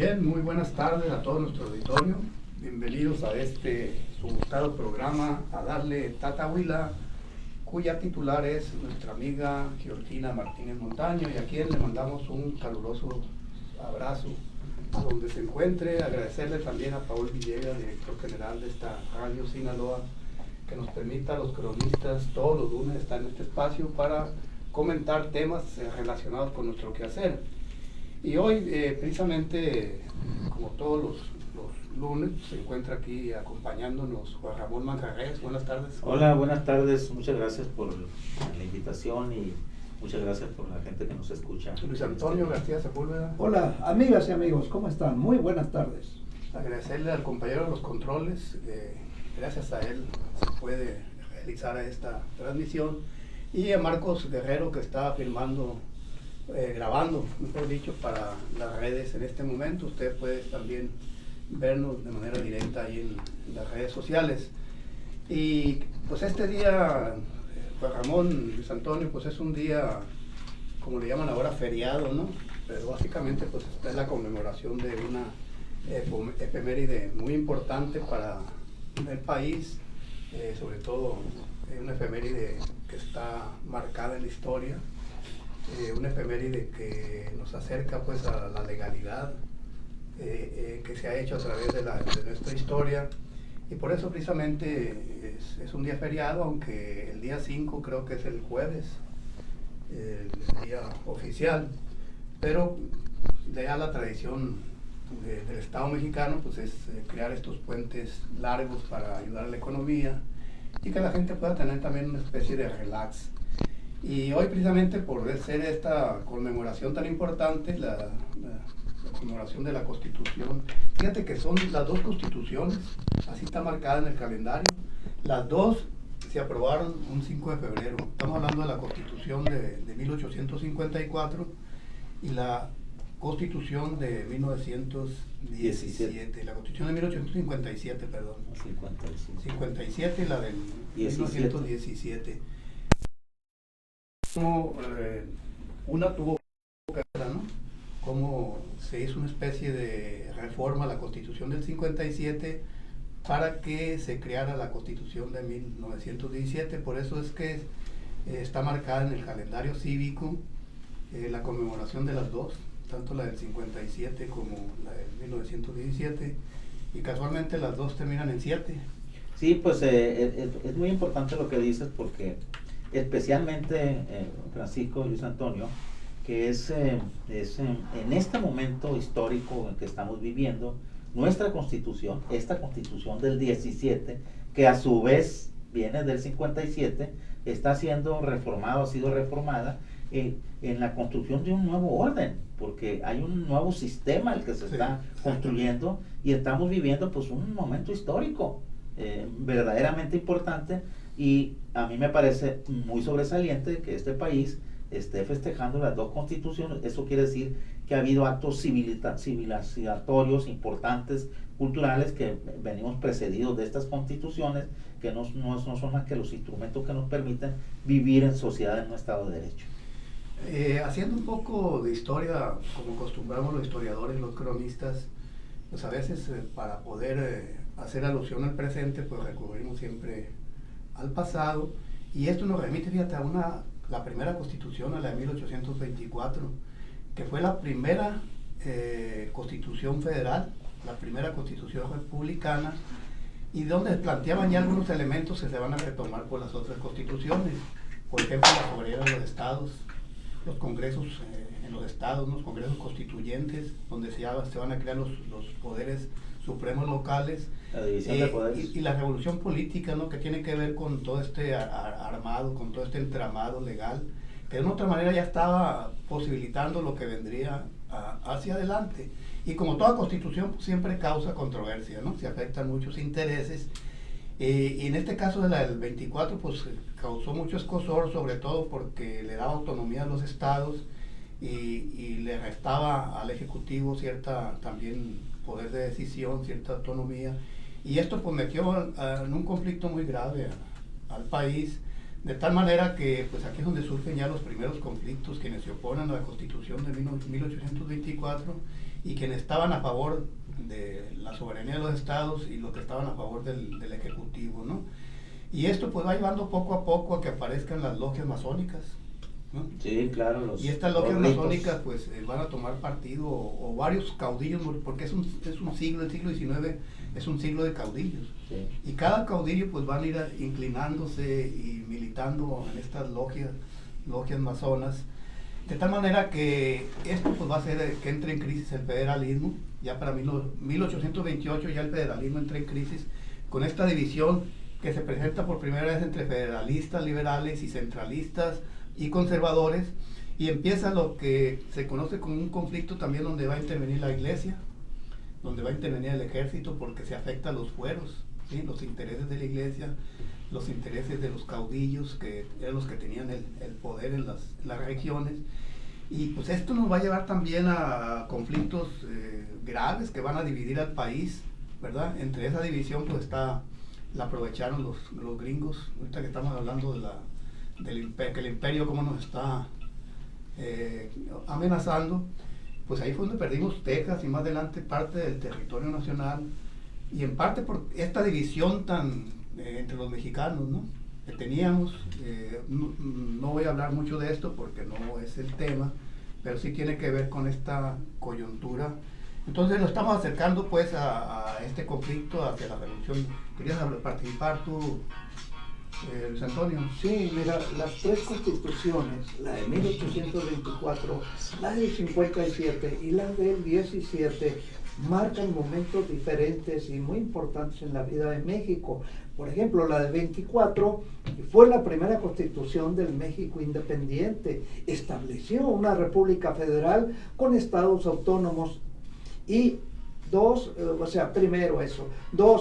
Bien, muy buenas tardes a todo nuestro auditorio. Bienvenidos a este su gustado programa, a darle Tatahuila, cuya titular es nuestra amiga Georgina Martínez Montaño, y a quien le mandamos un caluroso abrazo a donde se encuentre. Agradecerle también a Paul Villegas, director general de esta radio Sinaloa, que nos permita a los cronistas todos los lunes estar en este espacio para comentar temas relacionados con nuestro quehacer. Y hoy, precisamente, como todos los lunes, se encuentra aquí acompañándonos Juan Ramón Manjarres. Buenas tardes. Hola, buenas tardes. Muchas gracias por la invitación y muchas gracias por la gente que nos escucha. Luis Antonio García Sepúlveda. Hola, amigas y amigos, ¿cómo están? Muy buenas tardes. Agradecerle al compañero de los controles, gracias a él se puede realizar esta transmisión, y a Marcos Guerrero, que está grabando, mejor dicho, para las redes en este momento. Usted puede también vernos de manera directa ahí en las redes sociales. Y pues este día, Juan Ramón, Luis Antonio, pues es un día, como le llaman ahora, feriado, ¿no? Pero básicamente pues esta es la conmemoración de una efeméride muy importante para el país, sobre todo una efeméride que está marcada en la historia, una efeméride que nos acerca pues a la legalidad que se ha hecho a través de nuestra historia, y por eso precisamente es un día feriado, aunque el día 5 creo que es el jueves, el día oficial, pero ya la tradición del Estado mexicano pues es crear estos puentes largos para ayudar a la economía y que la gente pueda tener también una especie de relax. Y hoy, precisamente por ser esta conmemoración tan importante, la conmemoración de la Constitución, fíjate que son las dos constituciones, así está marcada en el calendario, las dos se aprobaron un 5 de febrero. Estamos hablando de la Constitución de 1854 y la Constitución de 1917, la Constitución de 1857, perdón. 57 y la del 1917. Como una tuvo que ver, ¿no? Cómo se hizo una especie de reforma a la Constitución del 57 para que se creara la Constitución de 1917. Por eso es que está marcada en el calendario cívico la conmemoración de las dos, tanto la del 57 como la del 1917, y casualmente las dos terminan en 7. Sí, pues es muy importante lo que dices, porque especialmente Francisco y Luis Antonio, que es en este momento histórico en que estamos viviendo, nuestra Constitución, esta Constitución del 17, que a su vez viene del 57, está siendo reformada, ha sido reformada en la construcción de un nuevo orden, porque hay un nuevo sistema el que se está construyendo, y estamos viviendo pues un momento histórico verdaderamente importante, y a mí me parece muy sobresaliente que este país esté festejando las dos constituciones. Eso quiere decir que ha habido actos civilizatorios importantes, culturales, que venimos precedidos de estas constituciones, que no son más que los instrumentos que nos permiten vivir en sociedad en un Estado de Derecho. Haciendo un poco de historia, como acostumbramos los historiadores, los cronistas, pues a veces para poder hacer alusión al presente, pues recurrimos siempre al pasado, y esto nos remite, fíjate, a la primera constitución, a la de 1824, que fue la primera constitución federal, la primera constitución republicana, y donde planteaban ya algunos elementos que se van a retomar por las otras constituciones. Por ejemplo, la soberanía de los estados, los congresos en los estados, los congresos constituyentes, donde se van a crear los poderes supremos locales, la división de poderes, y la revolución política, ¿no? Que tiene que ver con todo este armado, con todo este entramado legal, que de una otra manera ya estaba posibilitando lo que vendría hacia adelante. Y como toda constitución, pues, siempre causa controversia, ¿no? Se afectan muchos intereses, y en este caso de la del 24, pues causó mucho escozor, sobre todo porque le daba autonomía a los estados y le restaba al Ejecutivo cierta también poder de decisión, cierta autonomía, y esto pues metió en un conflicto muy grave al país, De tal manera que pues aquí es donde surgen ya los primeros conflictos, quienes se oponen a la Constitución de 1824 y quienes estaban a favor de la soberanía de los estados y los que estaban a favor del Ejecutivo, ¿no? Y esto pues va llevando poco a poco a que aparezcan las logias masónicas, ¿no? Sí, claro. Y estas logias masónicas pues van a tomar partido o varios caudillos, porque es un siglo, el siglo XIX es un siglo de caudillos. Sí. Y cada caudillo pues van a ir inclinándose y militando en estas logias masonas, de tal manera que esto pues va a hacer que entre en crisis el federalismo. Ya para 1828 ya el federalismo entra en crisis con esta división que se presenta por primera vez entre federalistas, liberales y centralistas y conservadores, y empieza lo que se conoce como un conflicto también donde va a intervenir la iglesia, donde va a intervenir el ejército, porque se afecta a los fueros, ¿sí? Los intereses de la iglesia, los intereses de los caudillos, que eran los que tenían el poder en las regiones. Y pues esto nos va a llevar también a conflictos graves que van a dividir al país, ¿verdad? Entre esa división pues la aprovecharon los gringos, ahorita que estamos hablando que el imperio cómo nos está amenazando. Pues ahí fue donde perdimos Texas y más adelante parte del territorio nacional, y en parte por esta división entre los mexicanos, ¿no? Que teníamos. No voy a hablar mucho de esto porque no es el tema, pero sí tiene que ver con esta coyuntura. Entonces nos estamos acercando pues a este conflicto hacia la revolución. ¿Querías participar tú, Luis Antonio? Sí, mira, las tres constituciones, la de 1824, la del 57 y la del 17, marcan momentos diferentes y muy importantes en la vida de México. Por ejemplo, la de 24 fue la primera constitución del México independiente. Estableció una república federal con estados autónomos y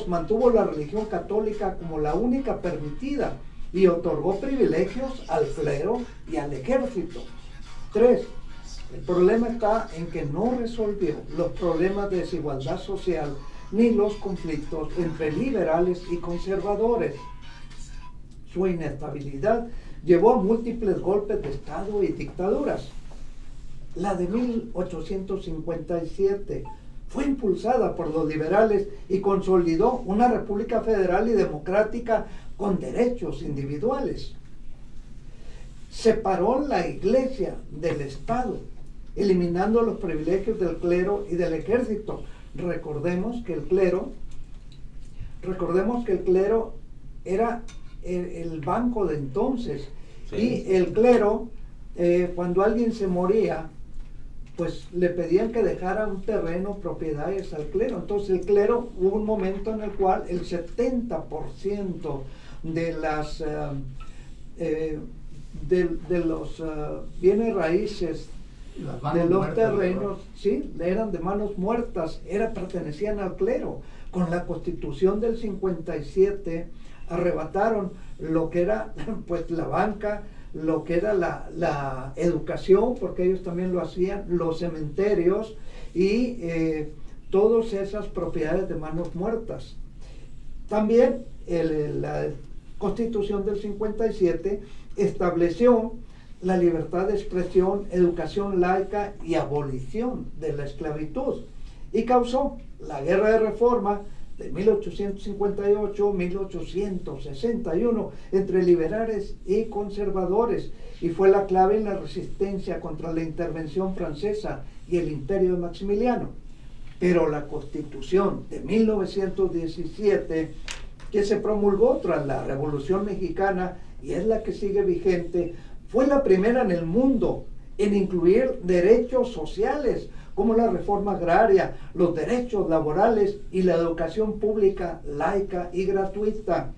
mantuvo la religión católica como la única permitida y otorgó privilegios al clero y al ejército. 3. El problema está en que no resolvió los problemas de desigualdad social ni los conflictos entre liberales y conservadores. Su inestabilidad llevó a múltiples golpes de Estado y dictaduras. La de 1857 fue impulsada por los liberales y consolidó una república federal y democrática con derechos individuales. Separó la iglesia del Estado, eliminando los privilegios del clero y del ejército. Recordemos que el clero era el banco de entonces. Sí. Y el clero, cuando alguien se moría, pues le pedían que dejara un terreno, propiedades al clero. Entonces el clero, hubo un momento en el cual el 70% de las de los bienes raíces de los terrenos, sí, eran de manos muertas, pertenecían al clero. Con la Constitución del 57 arrebataron lo que era pues la banca, lo que era la educación, porque ellos también lo hacían, los cementerios y todas esas propiedades de manos muertas. También la Constitución del 57 estableció la libertad de expresión, educación laica y abolición de la esclavitud, y causó la Guerra de Reforma de 1858-1861 entre liberales y conservadores, y fue la clave en la resistencia contra la intervención francesa y el imperio de Maximiliano. Pero la Constitución de 1917, que se promulgó tras la Revolución Mexicana y es la que sigue vigente, fue la primera en el mundo en incluir derechos sociales como la reforma agraria, los derechos laborales y la educación pública, laica y gratuita.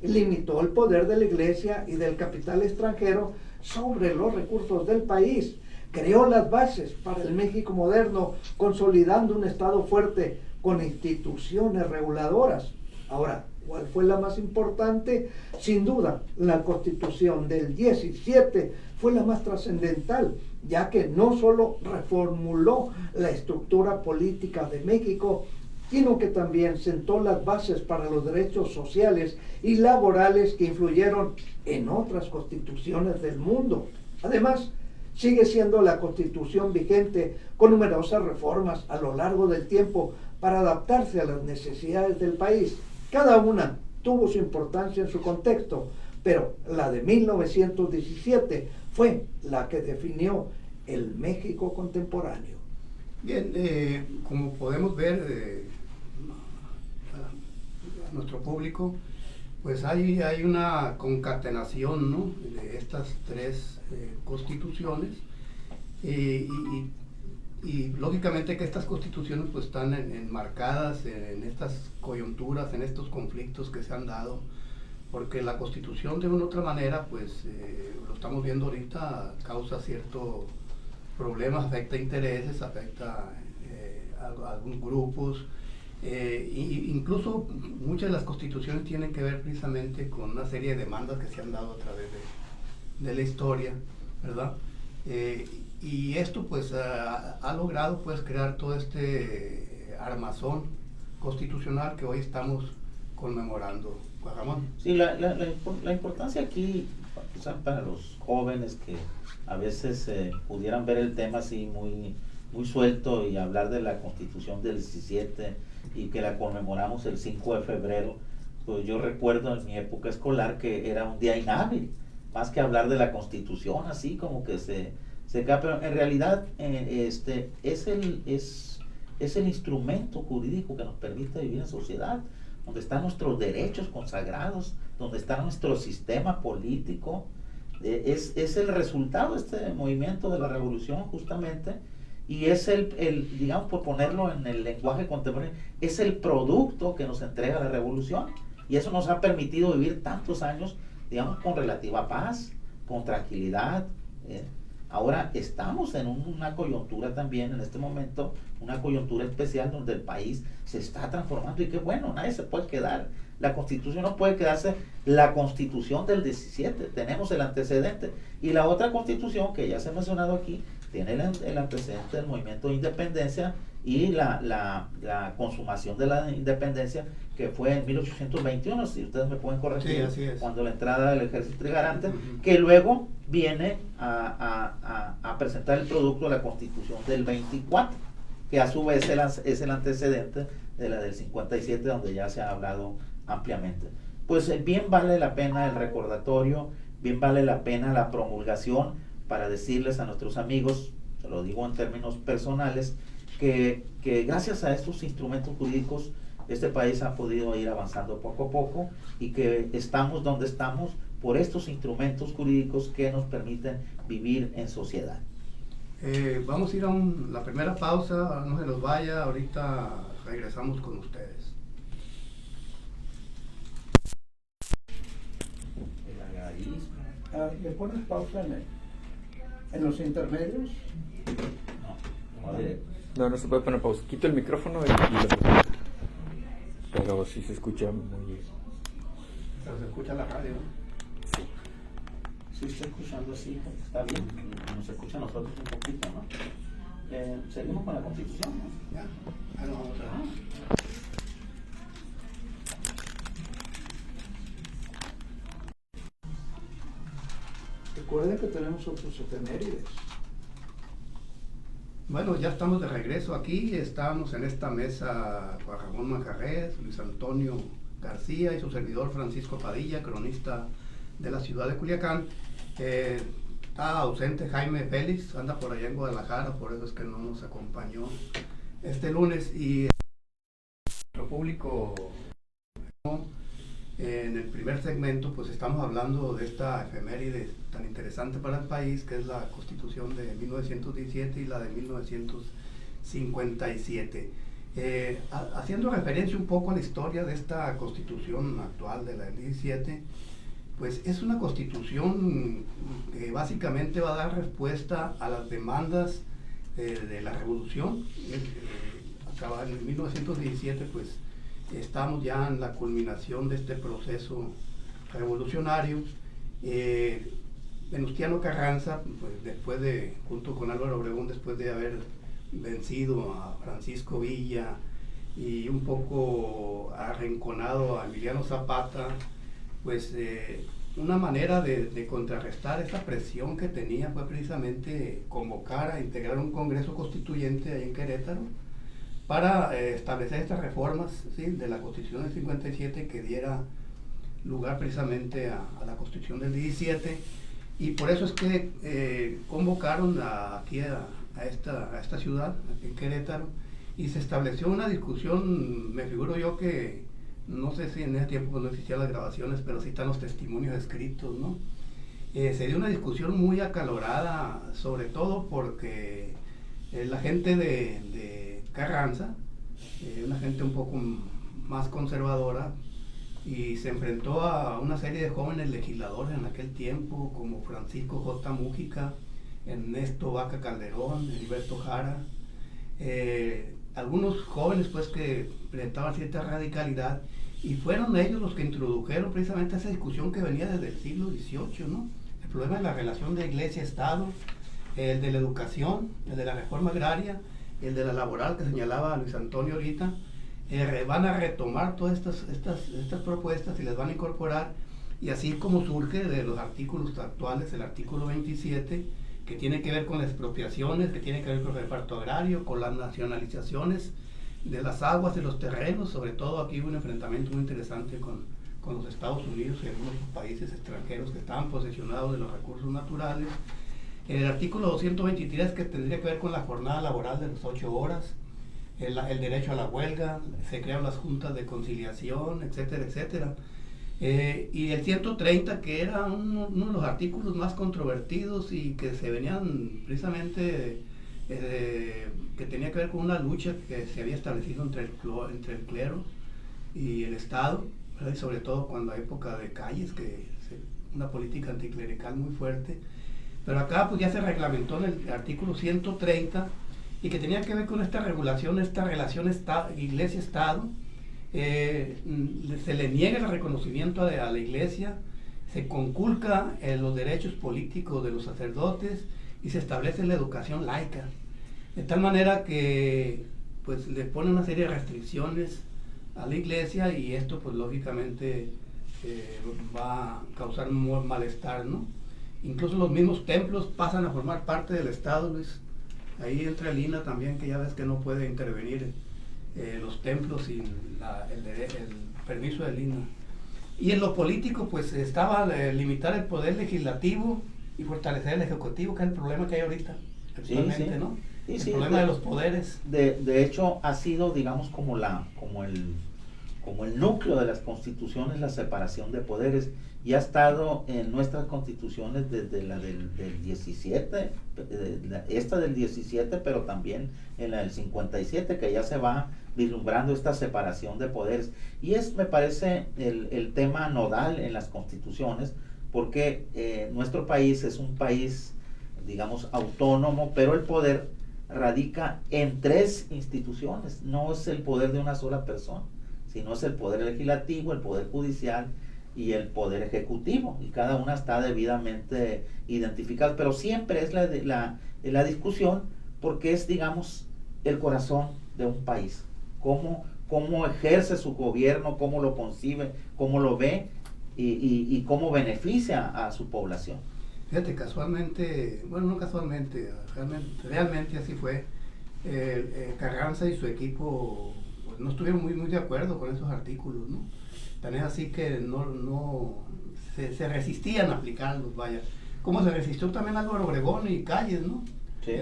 Limitó el poder de la iglesia y del capital extranjero sobre los recursos del país. Creó las bases para el México moderno, consolidando un Estado fuerte con instituciones reguladoras. Ahora, ¿cuál fue la más importante? Sin duda, la Constitución del 17 fue la más trascendental, ya que no solo reformuló la estructura política de México, sino que también sentó las bases para los derechos sociales y laborales que influyeron en otras constituciones del mundo. Además, sigue siendo la constitución vigente con numerosas reformas a lo largo del tiempo para adaptarse a las necesidades del país. Cada una tuvo su importancia en su contexto, pero la de 1917 fue la que definió el México contemporáneo. Bien, como podemos ver a nuestro público, pues hay una concatenación, ¿no?, de estas tres constituciones y lógicamente que estas constituciones pues están enmarcadas en estas coyunturas, en estos conflictos que se han dado, porque la constitución de una u otra manera, pues lo estamos viendo ahorita, causa ciertos problemas, afecta intereses, afecta a algunos grupos, incluso muchas de las constituciones tienen que ver precisamente con una serie de demandas que se han dado a través de la historia, ¿verdad? Y esto pues ha logrado pues crear todo este armazón constitucional que hoy estamos conmemorando. Juan Ramón. Sí, la importancia aquí, o sea, para los jóvenes que a veces pudieran ver el tema así muy suelto y hablar de la Constitución del 17 y que la conmemoramos el 5 de febrero, pues yo recuerdo en mi época escolar que era un día inhábil, más que hablar de la Constitución así como que se cae, pero en realidad es el instrumento jurídico que nos permite vivir en sociedad, donde están nuestros derechos consagrados, donde está nuestro sistema político. Es el resultado de este movimiento de la revolución justamente, y es digamos, por ponerlo en el lenguaje contemporáneo, es el producto que nos entrega la revolución, y eso nos ha permitido vivir tantos años, digamos, con relativa paz, con tranquilidad. Ahora estamos en una coyuntura también en este momento, una coyuntura especial donde el país se está transformando y que bueno, nadie se puede quedar. La Constitución no puede quedarse la Constitución del 17, tenemos el antecedente. Y la otra Constitución que ya se ha mencionado aquí, tiene el antecedente del movimiento de independencia y la consumación de la independencia que fue en 1821, si ustedes me pueden corregir, sí, así es, cuando la entrada del ejército trigarante, que luego viene a presentar el producto de la Constitución del 24, que a su vez es el antecedente de la del 57, donde ya se ha hablado ampliamente. Pues bien vale la pena el recordatorio, bien vale la pena la promulgación para decirles a nuestros amigos, se lo digo en términos personales, que gracias a estos instrumentos jurídicos este país ha podido ir avanzando poco a poco y que estamos donde estamos por estos instrumentos jurídicos que nos permiten vivir en sociedad. Vamos a ir a la primera pausa, no se nos vaya, ahorita regresamos con ustedes. ¿Le pones pausa en los intermedios? No se puede poner pausa. Quito el micrófono pero sí se escucha muy bien. Pero se escucha la radio, ¿no? Sí. Sí, estoy escuchando así, está bien, nos escucha a nosotros un poquito, ¿no? Seguimos con la Constitución, ¿no? Ya, ahí nos vamos a ver. Recuerden que tenemos otros efemérides. Bueno, ya estamos de regreso aquí, estamos en esta mesa Juan Ramón Manjarrés, Luis Antonio García y su servidor Francisco Padilla, cronista de la ciudad de Culiacán. Está ausente Jaime Félix, anda por allá en Guadalajara, por eso es que no nos acompañó este lunes. Y nuestro público, en el primer segmento, pues estamos hablando de esta efeméride tan interesante para el país, que es la Constitución de 1917 y la de 1957. Haciendo referencia un poco a la historia de esta Constitución actual de la del 17, pues es una Constitución que básicamente va a dar respuesta a las demandas de la Revolución. En 1917, pues estamos ya en la culminación de este proceso revolucionario. Venustiano Carranza, pues junto con Álvaro Obregón, después de haber vencido a Francisco Villa y un poco arrinconado a Emiliano Zapata, pues una manera de contrarrestar esa presión que tenía fue precisamente convocar a integrar un Congreso Constituyente ahí en Querétaro para establecer estas reformas, ¿sí?, de la Constitución del 57 que diera lugar precisamente a la Constitución del 17, y por eso es que convocaron aquí a esta ciudad, aquí en Querétaro, y se estableció una discusión. Me figuro yo que, no sé si en ese tiempo no existían las grabaciones, pero sí están los testimonios escritos, ¿no? Se dio una discusión muy acalorada, sobre todo porque la gente de Carranza, una gente un poco más conservadora, y se enfrentó a una serie de jóvenes legisladores en aquel tiempo, como Francisco J. Mújica, Ernesto Vaca Calderón, Heriberto Jara, algunos jóvenes pues que presentaban cierta radicalidad, y fueron ellos los que introdujeron precisamente esa discusión que venía desde el siglo XVIII, ¿no? El problema de la relación de Iglesia-Estado, el de la educación, el de la reforma agraria, el de la laboral que señalaba Luis Antonio ahorita. Van a retomar todas estas propuestas y las van a incorporar, y así como surge de los artículos actuales el artículo 27, que tiene que ver con las expropiaciones, que tiene que ver con el reparto agrario, con las nacionalizaciones de las aguas, de los terrenos. Sobre todo aquí hubo un enfrentamiento muy interesante con los Estados Unidos y algunos países extranjeros que estaban posesionados de los recursos naturales. El artículo 223, que tendría que ver con la jornada laboral de las 8 horas, el derecho a la huelga, se crearon las juntas de conciliación, etcétera, etcétera. Y el 130, que era uno de los artículos más controvertidos y que se venían precisamente, que tenía que ver con una lucha que se había establecido entre el clero y el Estado, ¿verdad? Y sobre todo cuando hay época de calles, una política anticlerical muy fuerte. Pero acá pues ya se reglamentó en el artículo 130, y que tenía que ver con esta regulación, esta relación Iglesia-Estado. Se le niega el reconocimiento a la Iglesia, se conculca los derechos políticos de los sacerdotes, y se establece la educación laica, de tal manera que pues le pone una serie de restricciones a la Iglesia, y esto pues lógicamente va a causar un malestar, ¿no? Incluso los mismos templos pasan a formar parte del Estado, Luis. Ahí entra el INA también, que ya ves que no puede intervenir los templos sin el permiso del INA. Y en lo político pues estaba limitar el poder legislativo y fortalecer el ejecutivo, que es el problema que hay ahorita actualmente, sí, ¿no? Sí, el problema de los poderes. De hecho ha sido, digamos, como el núcleo de las constituciones, la separación de poderes, y ha estado en nuestras constituciones desde la del 17, esta del 17, pero también en la del 57, que ya se va vislumbrando esta separación de poderes. Y me parece, el tema nodal en las constituciones, porque nuestro país es un país, digamos, autónomo, pero el poder radica en 3 instituciones. No es el poder de una sola persona, sino es el poder legislativo, el poder judicial y el poder ejecutivo, y cada una está debidamente identificada, pero siempre es la discusión, porque es, digamos, el corazón de un país, cómo ejerce su gobierno, cómo lo concibe, cómo lo ve, y cómo beneficia a su población. Fíjate, casualmente, bueno, no casualmente, realmente así fue. Carranza y su equipo pues, no estuvieron muy de acuerdo con esos artículos, ¿no? Tan es así que se resistían a aplicarlos, vaya. Como se resistió también Álvaro Obregón y Calles, ¿no? Sí.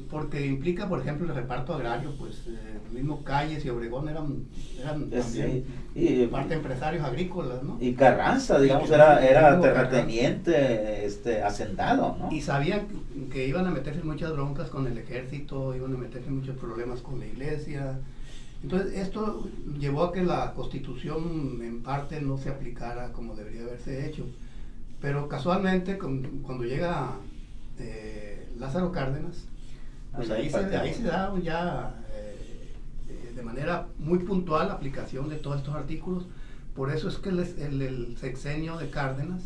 Porque implica, por ejemplo, el reparto agrario, pues el mismo Calles y Obregón eran también parte empresarios agrícolas, ¿no? Y Carranza, digamos, era terrateniente, hacendado, ¿no? Y sabían que iban a meterse en muchas broncas con el ejército, iban a meterse en muchos problemas con la Iglesia. Entonces esto llevó a que la Constitución en parte no se aplicara como debería haberse hecho. Pero casualmente cuando llega Lázaro Cárdenas, pues ahí se da ya de manera muy puntual la aplicación de todos estos artículos. Por eso es que el sexenio de Cárdenas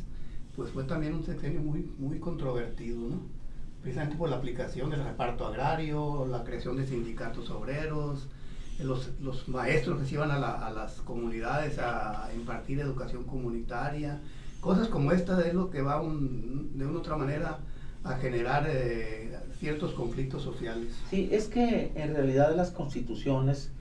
pues fue también un sexenio muy controvertido, ¿no? Precisamente por la aplicación del reparto agrario, la creación de sindicatos obreros, los maestros que se iban a las comunidades a impartir educación comunitaria. Cosas como esta es lo que va de una u otra manera a generar ciertos conflictos sociales. Sí, es que en realidad las constituciones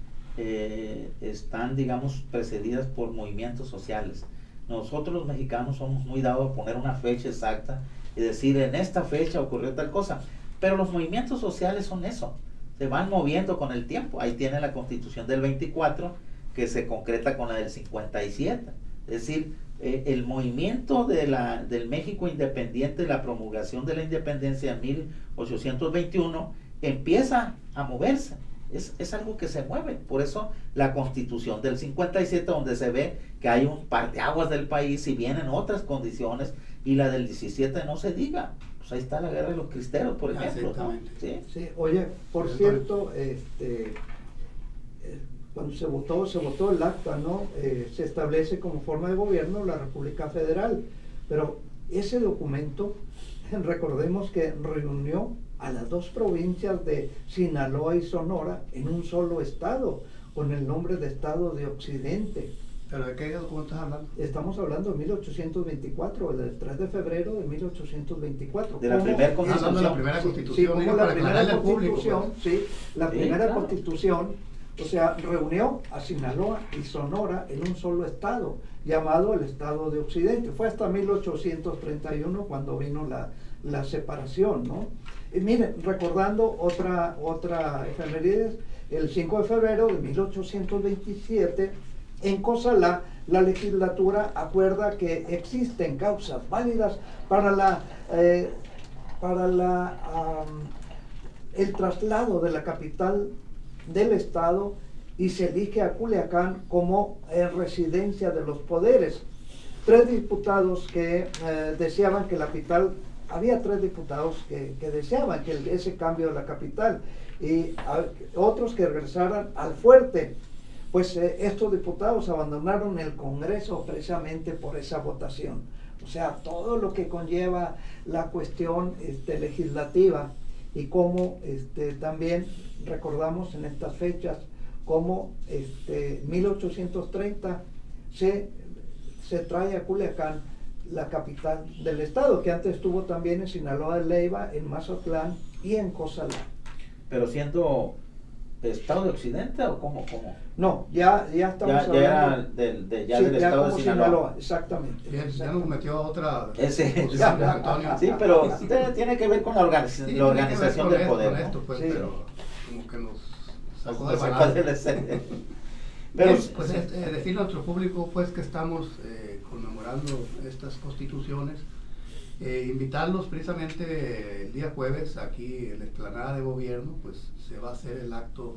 están, digamos, precedidas por movimientos sociales. Nosotros los mexicanos somos muy dados a poner una fecha exacta y decir en esta fecha ocurrió tal cosa, pero los movimientos sociales son eso, se van moviendo con el tiempo. Ahí tiene la Constitución del 24 que se concreta con la del 57, es decir, el movimiento del México independiente, la promulgación de la independencia en 1821 empieza a moverse. Es algo que se mueve. Por eso la Constitución del 57, donde se ve que hay un parteaguas del país y vienen otras condiciones, y la del 17 no se diga. Pues ahí está la guerra de los cristeros, por ejemplo, ¿no? ¿Sí? Sí, oye, por cierto, cuando se votó el acta, ¿no? Se establece como forma de gobierno la República Federal, pero ese documento, recordemos que reunió a las dos provincias de Sinaloa y Sonora en un solo estado, con el nombre de Estado de Occidente. ¿Pero de qué documento estás hablando? Estamos hablando de 1824, del 3 de febrero de 1824. De la primera constitución. Hablando de la primera constitución, Sí, como la primera constitución, pues. Sí, la primera claro. constitución, o sea, reunió a Sinaloa y Sonora en un solo estado, llamado el Estado de Occidente. Fue hasta 1831 cuando vino la separación, ¿no? Y miren, recordando otra efemérides, el 5 de febrero de 1827, en Cozalá, la legislatura acuerda que existen causas válidas para el traslado de la capital del estado, y se elige a Culiacán como residencia de los poderes. Tres diputados que deseaban que la capital, había tres diputados que deseaban ese cambio de la capital, y otros que regresaran al fuerte. Pues estos diputados abandonaron el Congreso precisamente por esa votación. O sea, todo lo que conlleva la cuestión legislativa, y cómo también recordamos en estas fechas cómo 1830 se trae a Culiacán, la capital del estado, que antes estuvo también en Sinaloa de Leiva, en Mazatlán y en Cozalá. Pero siendo Estado de Occidente, ¿o cómo? No, ya estamos Ya hablando era del ya estado como de Sinaloa. exactamente. Ya nos metió otra Ese, posición de Antonio. sí, pero tiene que ver con la Sí, la organización del poder, con ¿no? esto, pues, Sí. pero como que nos sacó de Nos sacó balance. de la escena. Pero Pero pues decirle a nuestro público pues que estamos conmemorando estas constituciones, invitarlos precisamente el día jueves aquí en la explanada de gobierno, pues se va a hacer el acto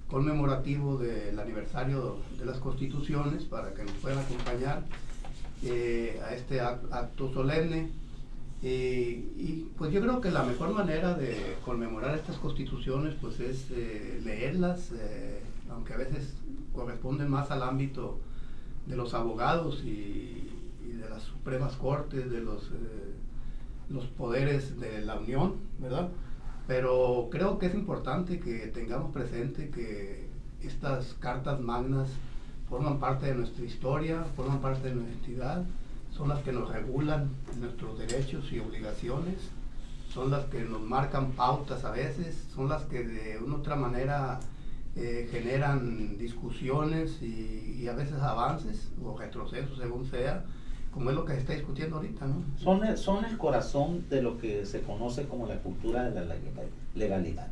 conmemorativo del aniversario de las constituciones, para que nos puedan acompañar a este acto solemne. Y pues yo creo que la mejor manera de conmemorar estas constituciones pues es leerlas, aunque a veces corresponden más al ámbito de los abogados y de las Supremas Cortes, de los poderes de la Unión, ¿verdad? Pero creo que es importante que tengamos presente que estas cartas magnas forman parte de nuestra historia, forman parte de nuestra identidad, son las que nos regulan nuestros derechos y obligaciones, son las que nos marcan pautas a veces, son las que de una u otra manera generan discusiones y a veces avances o retrocesos, según sea, como es lo que se está discutiendo ahorita, ¿no? Son el corazón de lo que se conoce como la cultura de la legalidad.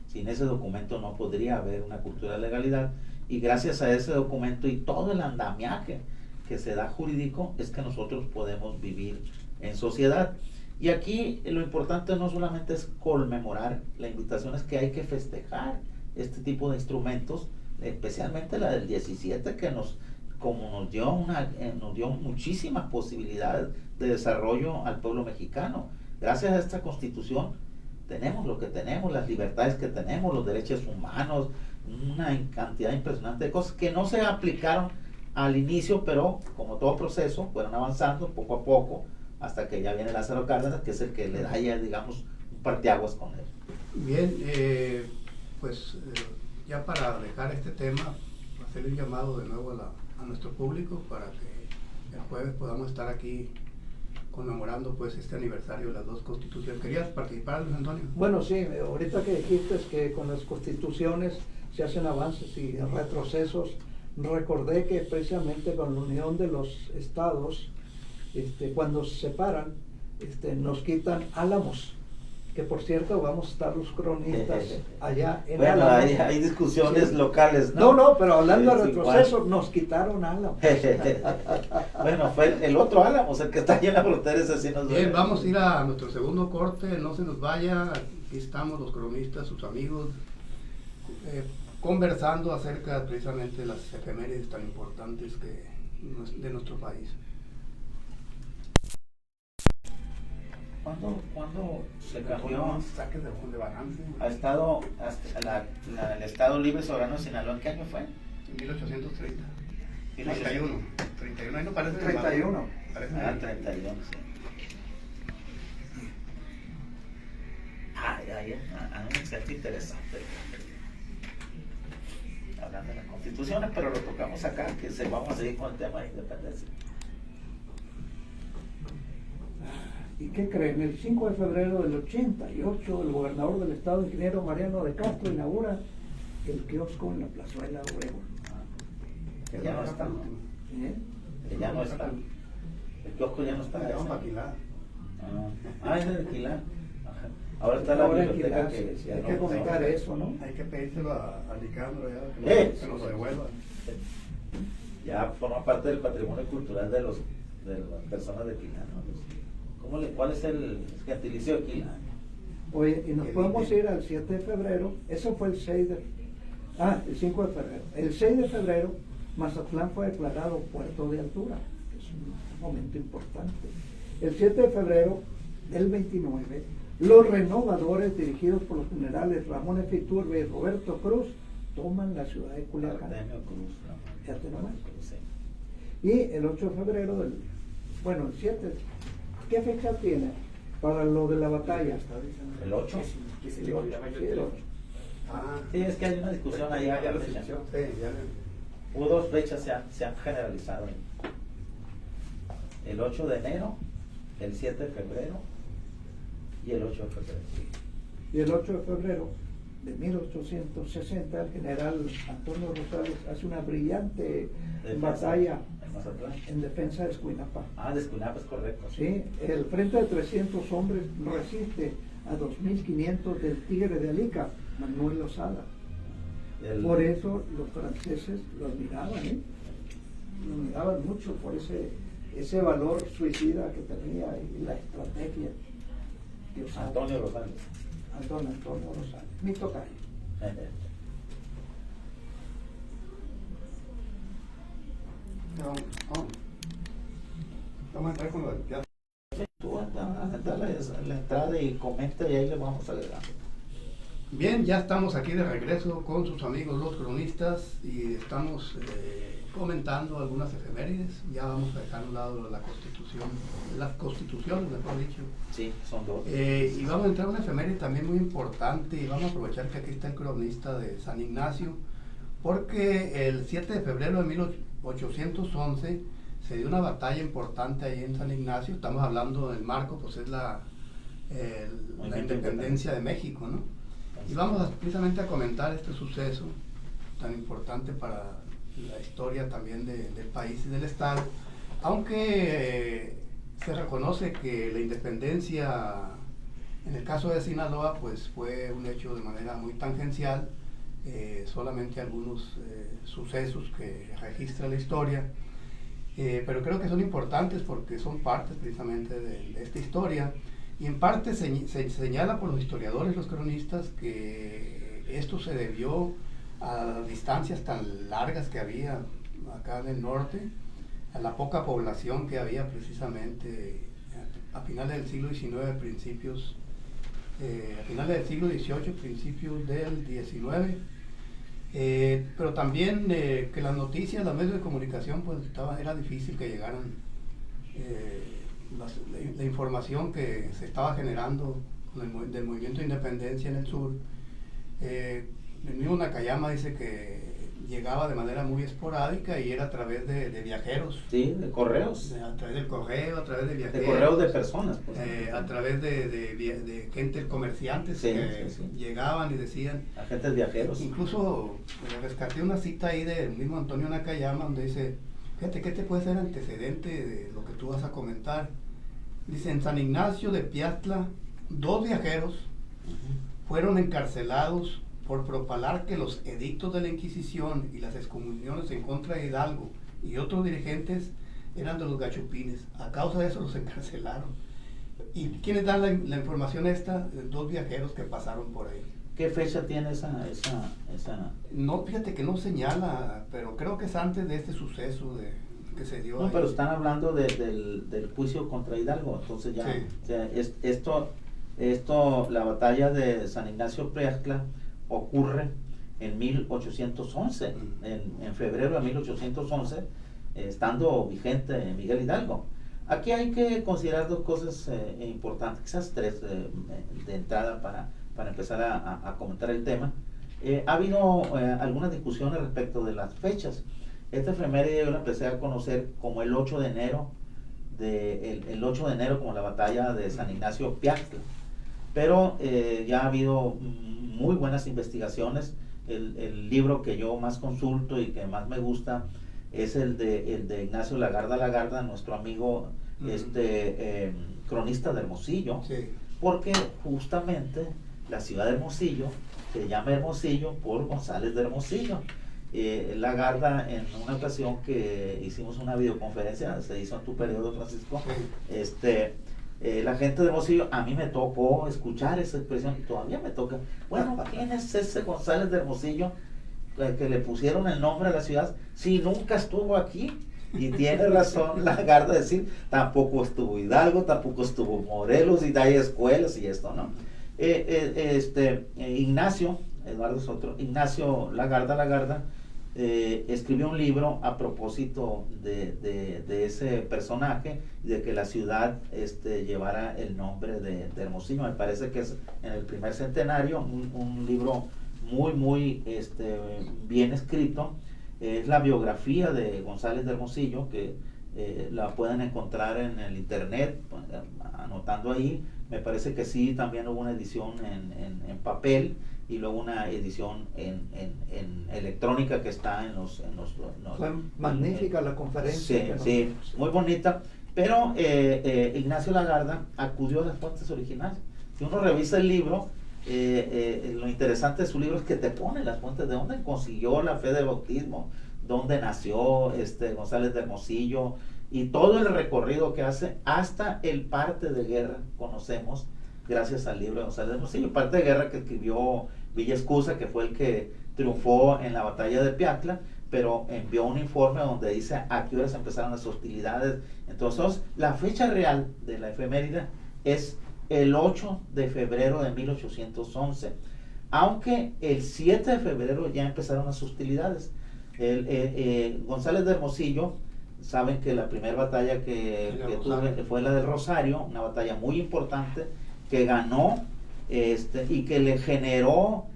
Sin ese documento no podría haber una cultura de legalidad, y gracias a ese documento y todo el andamiaje que se da jurídico es que nosotros podemos vivir en sociedad. Y aquí lo importante no solamente es conmemorar, la invitación es que hay que festejar este tipo de instrumentos, especialmente la del 17, que nos dio muchísimas posibilidades de desarrollo al pueblo mexicano. Gracias a esta Constitución tenemos lo que tenemos, las libertades que tenemos, los derechos humanos, una cantidad impresionante de cosas que no se aplicaron al inicio, pero como todo proceso fueron avanzando poco a poco hasta que ya viene Lázaro Cárdenas, que es el que le da ya, digamos, un parteaguas con él. Bien, pues ya para dejar este tema, hacerle un llamado de nuevo a nuestro público para que el jueves podamos estar aquí conmemorando pues este aniversario de las dos constituciones. ¿Querías participar, Luis Antonio? Bueno, sí, ahorita que dijiste es que con las constituciones se hacen avances y retrocesos, recordé que precisamente con la unión de los estados, cuando se separan, nos quitan Álamos, que por cierto vamos a estar los cronistas allá en bueno, Álamos. hay discusiones Sí. locales, No, no, pero hablando de Sí, retroceso, nos quitaron Álamos. bueno, fue el otro Álamos, el que está allí en la frontera, ese sí nos duele. Bien, vamos a ir a nuestro segundo corte, no se nos vaya, aquí estamos los cronistas, sus amigos, conversando acerca precisamente de las efemérides tan importantes de nuestro país. ¿Cuándo se cambió? No saques de balance. Ha estado el Estado Libre Soberano de Sinaloa, ¿en qué año fue? En 1830. 31. 31, ahí no parece 31. Parece 31, sí. Hay un incidente interesante. Hablando de las constituciones, pero lo tocamos acá, que vamos a seguir con el tema de independencia. ¿Y qué creen? El 5 de febrero del 88, el gobernador del estado, ingeniero Mariano de Castro, inaugura el kiosco en la plazuela Obregón. Que ya no está. ¿Eh? Que ya no está. El kiosco ya no está. Vamos a alquilar. Es de alquilar. Ajá. Ahora está la Ahora biblioteca alquilar, sí, hay no- que comentar eso, ¿no? Hay que pedírselo a Nicandro ya, que nos lo devuelva. Ya forma parte del patrimonio cultural de las personas de Quilá, ¿no? ¿Cuál es el gentilicio de Quilá? Oye, y nos podemos ir al 7 de febrero, eso fue el 5 de febrero. El 6 de febrero, Mazatlán fue declarado puerto de altura, que es un momento importante. El 7 de febrero del 29, los renovadores, dirigidos por los generales Ramón F. Iturbe y Roberto Cruz, toman la ciudad de Culiacán. Artemio Cruz, ¿no? Fíjate nomás. Sí. Y el 8 de febrero el 7, ¿qué fecha tiene para lo de la batalla? ¿El 8? Sí, el 8. Ah, Sí, es que hay una discusión ahí. ya lo fecha. fichó. Sí, ya Hubo dos fechas se han generalizado. El 8 de enero, el 7 de febrero y el 8 de febrero. Y el 8 de febrero de 1860, el general Antonio Rosales hace una brillante batalla En Mazatlán. en defensa de Escuinapa. De Escuinapa, es correcto. Sí, el frente de 300 hombres resiste a 2.500 del Tigre de Alica, Manuel Lozada. Por eso los franceses lo admiraban, ¿eh? Lo admiraban mucho por ese valor suicida que tenía y la estrategia que usaba. Antonio Rosales. Antonio Rosales, mi tocayo. Vamos a entrar con lo del teatro. Tú anda la entrada y comenta y ahí le vamos agregando. Bien, ya estamos aquí de regreso con sus amigos los cronistas y estamos comentando algunas efemérides. Ya vamos a dejar a un lado las constituciones, mejor dicho. Sí, son dos. Y vamos a entrar a una efeméride también muy importante y vamos a aprovechar que aquí está el cronista de San Ignacio, porque el 7 de febrero de 1811 se dio una batalla importante ahí en San Ignacio. Estamos hablando del marco, pues es la independencia de México, ¿no? Y vamos precisamente a comentar este suceso tan importante para la historia también del país y del estado, aunque se reconoce que la independencia en el caso de Sinaloa pues fue un hecho de manera muy tangencial, solamente algunos sucesos que registra la historia, pero creo que son importantes porque son partes precisamente de esta historia. Y en parte se señala por los historiadores, los cronistas, que esto se debió a distancias tan largas que había acá en el norte, a la poca población que había precisamente a finales del siglo XIX, a finales del siglo XVIII, principios del XIX. Pero también que las noticias, los medios de comunicación, pues era difícil que llegaran. La información que se estaba generando del movimiento de independencia en el sur, el mismo Nakayama dice que llegaba de manera muy esporádica y era a través de viajeros. Sí, de correos. A través del correo, a través de viajeros. De correos de personas. Pues, a través de gente, comerciantes Sí, que sí, sí. llegaban y decían. Agentes viajeros. Incluso rescaté una cita ahí del mismo Antonio Nakayama donde dice, fíjate, ¿qué te puede ser antecedente de lo que tú vas a comentar? Dice, en San Ignacio de Piatla, 2 viajeros fueron encarcelados por propalar que los edictos de la Inquisición y las excomuniones en contra de Hidalgo y otros dirigentes eran de los gachupines. A causa de eso los encarcelaron. ¿Y quiénes dan la información esta? 2 viajeros que pasaron por ahí. ¿Qué fecha tiene esa? No, fíjate que no señala, pero creo que es antes de este suceso que se dio. No, ahí. pero están hablando del juicio contra Hidalgo, entonces ya, Sí. o sea, esto, la batalla de San Ignacio Priaxtla ocurre en 1811, en febrero de 1811, estando vigente Miguel Hidalgo. Aquí hay que considerar 2 cosas importantes, quizás 3 de entrada para empezar a comentar el tema. Ha habido algunas discusiones respecto de las fechas. Esta efeméride yo la empecé a conocer como el 8 de enero, el 8 de enero como la batalla de San Ignacio Piaxtla. Pero ya ha habido muy buenas investigaciones. El libro que yo más consulto y que más me gusta es el de Ignacio Lagarda, nuestro amigo cronista de Hermosillo, Sí. porque justamente la ciudad de Hermosillo se llama Hermosillo por González de Hermosillo. Lagarda, en una ocasión que hicimos una videoconferencia, se hizo en tu periodo, Francisco, la gente de Hermosillo, a mí me tocó escuchar esa expresión y todavía me toca. Bueno, ¿quién es ese González de Hermosillo que le pusieron el nombre a la ciudad si nunca estuvo aquí? Y tiene razón Lagarda de decir, tampoco estuvo Hidalgo, tampoco estuvo Morelos, y hay escuelas y esto, ¿no? Ignacio, Eduardo Soto, Ignacio Lagarda, escribió un libro a propósito de ese personaje, de que la ciudad llevara el nombre de Hermosillo. Me parece que es en el primer centenario, un libro muy bien escrito. Es la biografía de González de Hermosillo, que la pueden encontrar en el internet, anotando ahí. Me parece que sí, también hubo una edición en papel y luego una edición en electrónica que está en los Fue magnífica la conferencia. Sí, muy bonita. Pero Ignacio Lagarda acudió a las fuentes originales. Si uno revisa el libro, lo interesante de su libro es que te pone las fuentes de dónde consiguió la fe del bautismo, dónde nació González de Hermosillo, y todo el recorrido que hace hasta el parte de guerra conocemos gracias al libro de González de Hermosillo. Parte de guerra que escribió Villa Escusa, que fue el que triunfó en la batalla de Piatla, pero envió un informe donde dice a qué horas empezaron las hostilidades. Entonces, la fecha real de la efeméride es el 8 de febrero de 1811, aunque el 7 de febrero ya empezaron las hostilidades. González de Hermosillo, saben que la primera batalla que tuve fue la del Rosario, una batalla muy importante que ganó y que le generó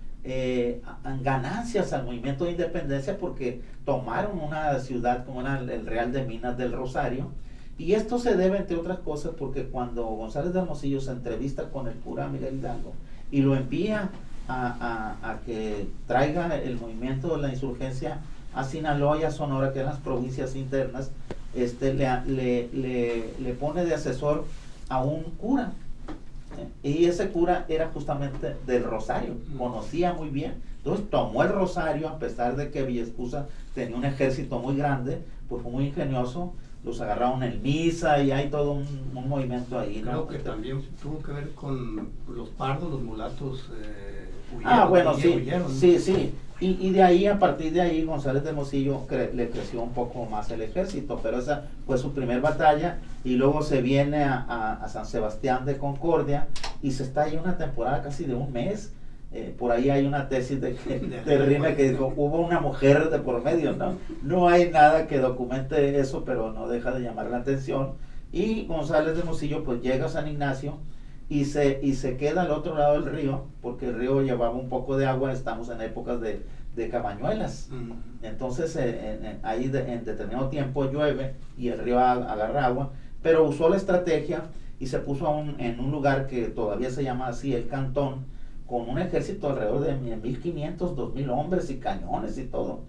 ganancias al movimiento de independencia, porque tomaron una ciudad como era el Real de Minas del Rosario. Y esto se debe, entre otras cosas, porque cuando González de Hermosillo se entrevista con el cura Miguel Hidalgo y lo envía a que traiga el movimiento de la insurgencia a Sinaloa y a Sonora, que eran las provincias internas, le pone de asesor a un cura. Y ese cura era justamente del Rosario, conocía muy bien. Entonces tomó el Rosario, a pesar de que Villa Escusa tenía un ejército muy grande, pues fue muy ingenioso. Los agarraron en misa y hay todo un movimiento ahí, ¿no? Creo que también tuvo que ver con los pardos, los mulatos huyeron. Bueno, huyeron. Sí. Y de ahí, a partir de ahí, González de Hermosillo le creció un poco más el ejército, pero esa fue su primer batalla, y luego se viene a San Sebastián de Concordia, y se está ahí una temporada casi de un mes. Por ahí hay una tesis de Rime que dijo, hubo una mujer de por medio, ¿no? No hay nada que documente eso, pero no deja de llamar la atención. Y González de Hermosillo pues llega a San Ignacio, y se queda al otro lado del río, porque el río llevaba un poco de agua, estamos en épocas de cabañuelas. Entonces ahí en determinado tiempo llueve y el río agarra agua, pero usó la estrategia y se puso en un lugar que todavía se llama así, el Cantón, con un ejército alrededor de 1.500, 2.000 hombres y cañones y todo.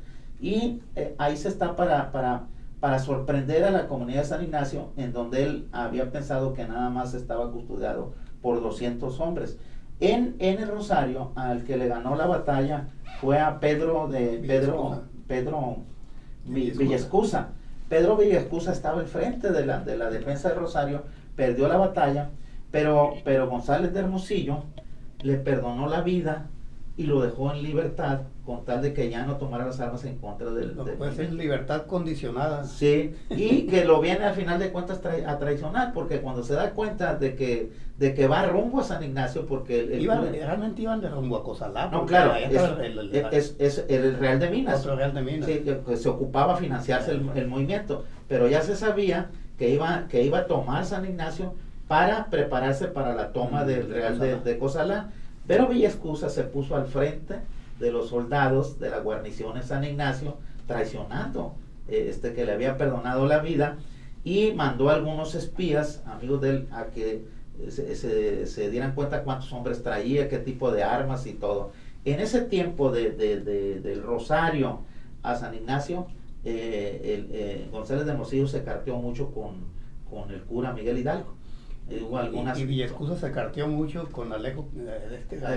Y ahí se está para sorprender a la comunidad de San Ignacio, en donde él había pensado que nada más estaba custodiado por 200 hombres. En el Rosario, al que le ganó la batalla fue a Pedro Villaescusa. Pedro Villaescusa estaba al frente de la defensa del Rosario, perdió la batalla, pero González de Hermosillo le perdonó la vida y lo dejó en libertad con tal de que ya no tomara las armas en contra del... Lo que puede ser libertad condicionada. Sí, y que lo viene al final de cuentas a traicionar, porque cuando se da cuenta de que va rumbo a San Ignacio, porque... Realmente iban de rumbo a Cosalá. No, claro, es el Real de Minas. Otro Real de Minas. Sí, que se ocupaba a financiarse el movimiento, pero ya se sabía que iba a tomar San Ignacio para prepararse para la toma del Real de Cosalá. Pero Villaescusa se puso al frente de los soldados de la guarnición en San Ignacio, traicionando que le había perdonado la vida, y mandó a algunos espías, amigos de él, a que se dieran cuenta cuántos hombres traía, qué tipo de armas y todo. En ese tiempo del Rosario a San Ignacio, González de Hermosillo se carteó mucho con el cura Miguel Hidalgo. Hubo algunas... Y Villaescusa se carteó mucho con Alejo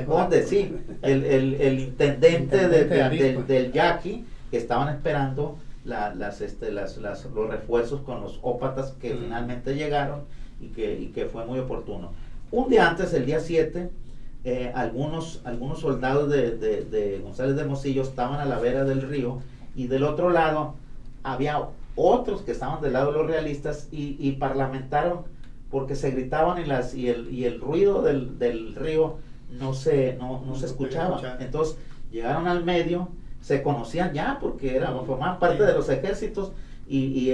Conde, sí, el intendente del Yaqui, que estaban esperando los refuerzos con los ópatas que finalmente llegaron y que fue muy oportuno. Un día antes, el día 7, algunos soldados de González de Hermosillo estaban a la vera del río, y del otro lado había otros que estaban del lado de los realistas y parlamentaron, porque se gritaban y el ruido del río no se escuchaba. Entonces llegaron al medio, se conocían ya porque formaban parte de los ejércitos, y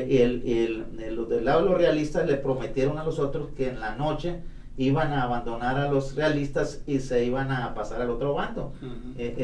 los del lado de los realistas le prometieron a los otros que en la noche iban a abandonar a los realistas y se iban a pasar al otro bando.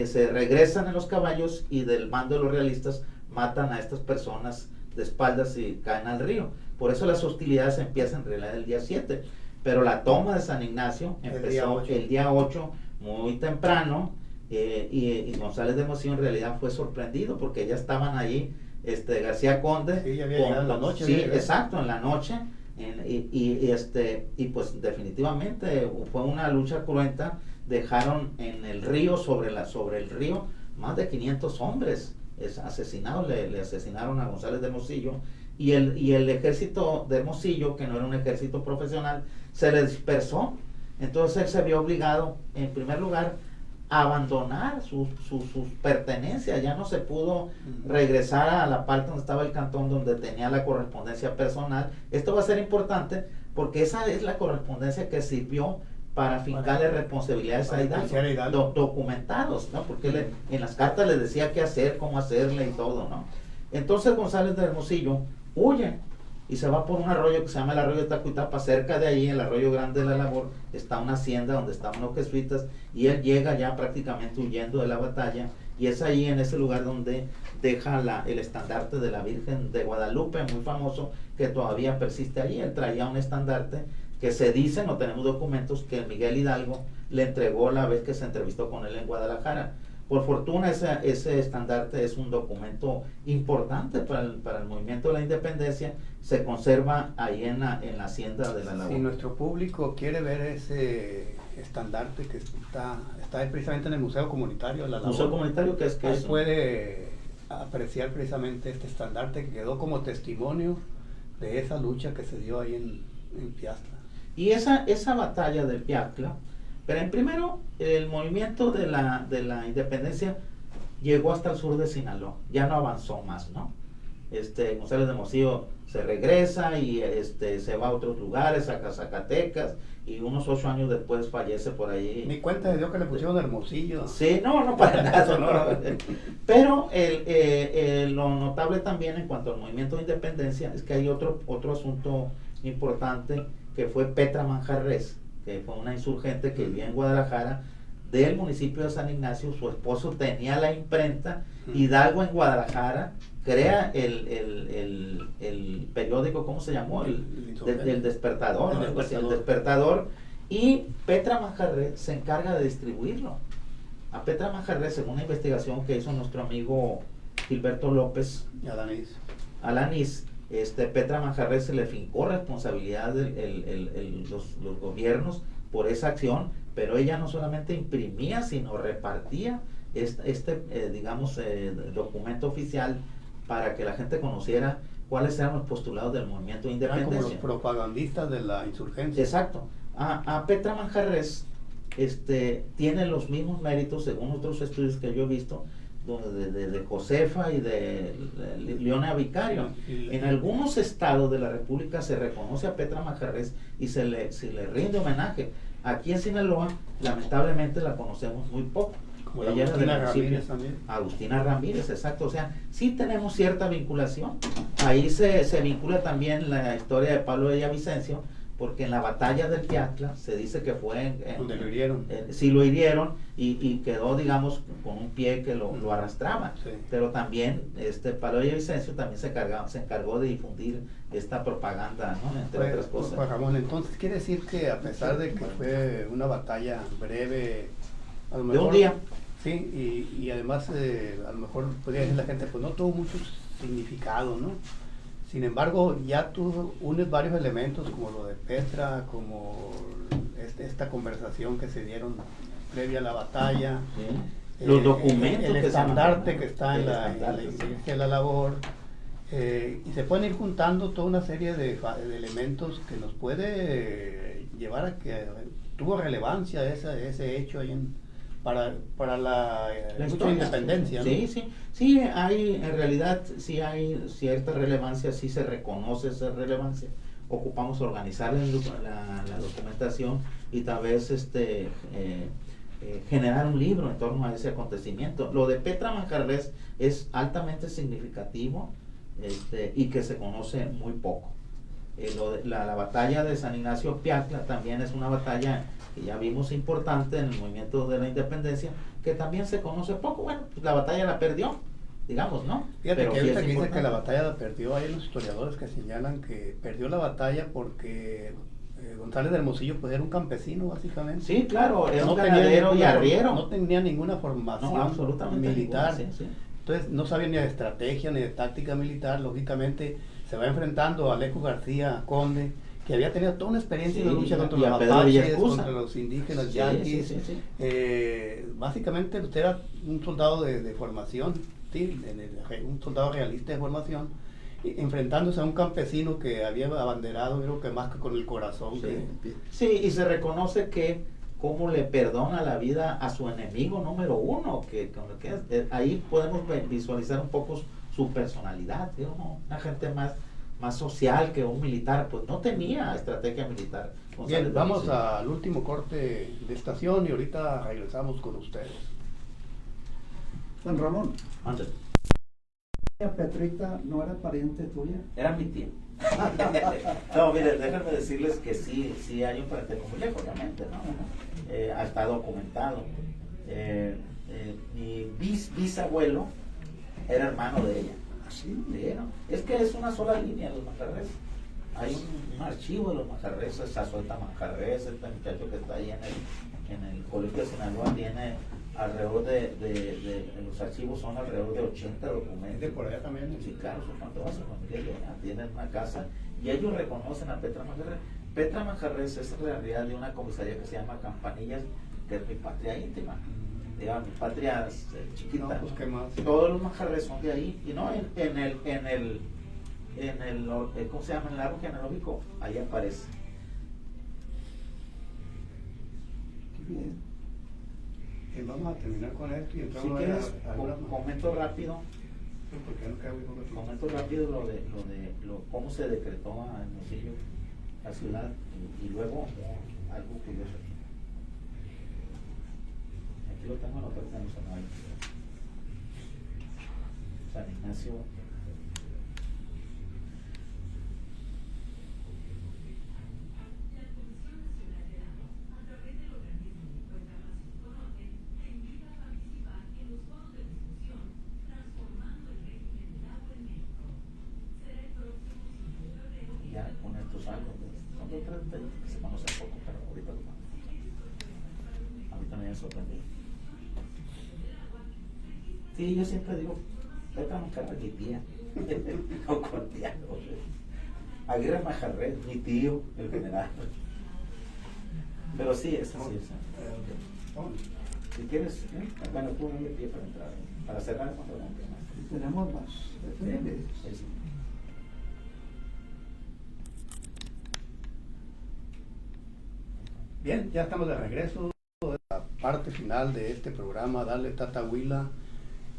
Se regresan en los caballos, y del bando de los realistas matan a estas personas de espaldas y caen al río. Por eso las hostilidades empiezan en realidad el día 7, pero la toma de San Ignacio empezó el día 8 muy temprano, y González de Hermosillo en realidad fue sorprendido porque ya estaban allí García Conde. Sí, ya había llegado en la noche. Sí, exacto, en la noche. Y pues definitivamente fue una lucha cruenta. Dejaron en el río, sobre el río, más de 500 hombres asesinados. Le asesinaron a González de Hermosillo, y el ejército de Hermosillo, que no era un ejército profesional, se le dispersó. Entonces él se vio obligado, en primer lugar, a abandonar sus pertenencias. Ya no se pudo regresar a la parte donde estaba el cantón, donde tenía la correspondencia personal. Esto va a ser importante porque esa es la correspondencia que sirvió para fincarle responsabilidades a Hidalgo, documentados, ¿no? Porque en las cartas le decía qué hacer, cómo hacerle y todo, ¿no? Entonces González de Hermosillo huye y se va por un arroyo que se llama el arroyo de Tacuitapa. Cerca de ahí, en el arroyo grande de la Labor, está una hacienda donde estaban los jesuitas, y él llega ya prácticamente huyendo de la batalla, y es ahí, en ese lugar, donde deja el estandarte de la Virgen de Guadalupe, muy famoso, que todavía persiste allí. Él traía un estandarte que se dice, no tenemos documentos, que Miguel Hidalgo le entregó la vez que se entrevistó con él en Guadalajara. Por fortuna ese estandarte es un documento importante para el movimiento de la independencia. Se conserva ahí en la hacienda de la Labor. Si nuestro público quiere ver ese estandarte que está precisamente en el Museo Comunitario de la Labor, Museo Comunitario, que ahí puede apreciar precisamente este estandarte que quedó como testimonio de esa lucha que se dio ahí en Piastla. Y esa batalla del Piastla, pero en primero, el movimiento de la independencia llegó hasta el sur de Sinaloa, ya no avanzó más, ¿no? González de Hermosillo se regresa y se va a otros lugares, a Zacatecas, y unos 8 años después fallece por allí. Ni cuenta de Dios que le pusieron Hermosillo. Sí, no para nada. No. Pero lo notable también en cuanto al movimiento de independencia es que hay otro asunto importante, que fue Petra Manjarrés, que fue una insurgente que vivía en Guadalajara, del municipio de San Ignacio. Su esposo tenía la imprenta. Hidalgo en Guadalajara crea el periódico, ¿cómo se llamó? El Despertador, ¿no? El Despertador. Y Petra Manjarrés se encarga de distribuirlo. A Petra Manjarrés, según una investigación que hizo nuestro amigo Gilberto López Alanís, Petra Manjarrés se le fincó responsabilidad los gobiernos por esa acción, pero ella no solamente imprimía, sino repartía documento oficial para que la gente conociera cuáles eran los postulados del movimiento de independencia. Eran como los propagandistas de la insurgencia. Exacto. A Petra Manjarrés tiene los mismos méritos, según otros estudios que yo he visto, de Josefa y de Leona Vicario. En algunos estados de la República se reconoce a Petra Manjarrés y se le rinde homenaje. Aquí en Sinaloa, lamentablemente, la conocemos muy poco. Como ella Agustina Ramírez también. Agustina Ramírez, exacto. O sea, sí tenemos cierta vinculación. Ahí se vincula también la historia de Pablo de Villavicencio, porque en la batalla del Piatla se dice que fue donde lo hirieron. Sí, lo hirieron y quedó, digamos, con un pie que lo arrastraba. Sí. Pero también Pablo de Villavicencio también se encargó de difundir esta propaganda, ¿no? Entre otras cosas. Pues, Ramón, entonces quiere decir que a pesar de que fue una batalla breve, a lo mejor, de un día. Sí, y además a lo mejor podría decir la gente, pues no tuvo mucho significado, ¿no? Sin embargo, ya tú unes varios elementos como lo de Petra, como esta conversación que se dieron previa a la batalla, Sí. Los documentos, el estandarte que está en el la estandarte, iglesia de la labor, y se pueden ir juntando toda una serie de elementos que nos puede llevar a que tuvo relevancia ese hecho ahí para la lucha de independencia, ¿no? Sí, hay, en realidad, sí hay cierta relevancia, sí se reconoce esa relevancia. Ocupamos organizar la documentación y tal vez generar un libro en torno a ese acontecimiento. Lo de Petra Manjarrés es altamente significativo y que se conoce muy poco. La batalla de San Ignacio Piatla también es una batalla que ya vimos importante en el movimiento de la independencia, que también se conoce poco. Bueno, pues la batalla la perdió, digamos, ¿no? Fíjate Pero que sí ahorita es que dice importante. que la batalla la perdió, hay unos historiadores que señalan que perdió la batalla porque González de Hermosillo pues era un campesino básicamente. Sí, claro, era un tenía ganadero y ninguna arriero. No tenía ninguna formación absolutamente militar. ninguna, sí. Entonces no sabía ni de estrategia ni de táctica militar. Lógicamente se va enfrentando a Alejo García Conde, que había tenido toda una experiencia en la lucha contra y a los Pedro apaches, Villaescusa. contra los indígenas Sí, yanquis. sí. Básicamente usted era un soldado de formación, ¿sí? Un soldado realista de formación, enfrentándose a un campesino que había abanderado, creo que más que con el corazón. Sí, y se reconoce que cómo le perdona la vida a su enemigo número uno, ahí podemos visualizar un poco su personalidad, ¿no? Una gente más social que un militar, pues no tenía estrategia militar. Bien, vamos al último corte de estación y ahorita regresamos con ustedes. Juan Ramón, Ándale. Petrita no era pariente tuya. Era mi tía. No, mire, déjenme decirles que sí hay un parentesco muy lejos, obviamente, ¿no? Está documentado. Mi bisabuelo era hermano de ella. ¿Sí? Sí, ¿no? Es que es una sola línea los Manjarrés. Hay un archivo de los Manjarrés, Zazueta Manjarrés, este muchacho que está ahí en el colegio de Sinaloa tiene alrededor en los archivos son alrededor de 80 documentos. ¿De por allá también? Sí, claro, toda su familia tienen una casa y ellos reconocen a Petra Manjarrés. Petra Manjarrés es en realidad de una comisaría que se llama Campanillas, que es mi patria íntima. Digamos, mi patria chiquita. No, pues, ¿qué más? Todos los Manjarrés son de ahí y no en el ¿cómo se llama? En el árbol genealógico, ahí aparece. Qué bien. Vamos a terminar con esto y Si entramos quieres, a comento rápido. porque no queda muy poco tiempo. Comento rápido cómo se decretó a Hermosillo la ciudad y luego algo curioso. Aquí lo tengo anotado en el Sonora. San Ignacio. aquí hay 31 que se conocen poco, pero ahorita lo mando. A mí también me sorprendió. Sí, yo siempre digo, Petra Manjarres es mi tía, o cordial, Aguirre Manjarres, mi tío, el general. Pero sí, eso sí, si quieres, bueno, tú me pie para entrar, para cerrar con preguntas más. Tenemos más efemérides. Sí. Bien, ya estamos de regreso a la parte final de este programa, Dale Tata Huila.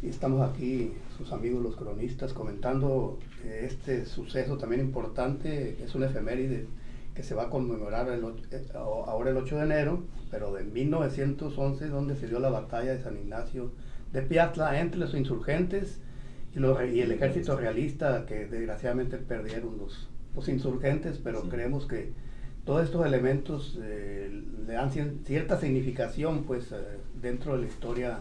Y estamos aquí, sus amigos los cronistas, comentando este suceso también importante, que es una efeméride que se va a conmemorar ahora el 8 de enero, pero de 1911, donde se dio la batalla de San Ignacio de Piatla entre los insurgentes y el ejército realista, que desgraciadamente perdieron los insurgentes, pero creemos que todos estos elementos le dan cierta significación pues dentro de la historia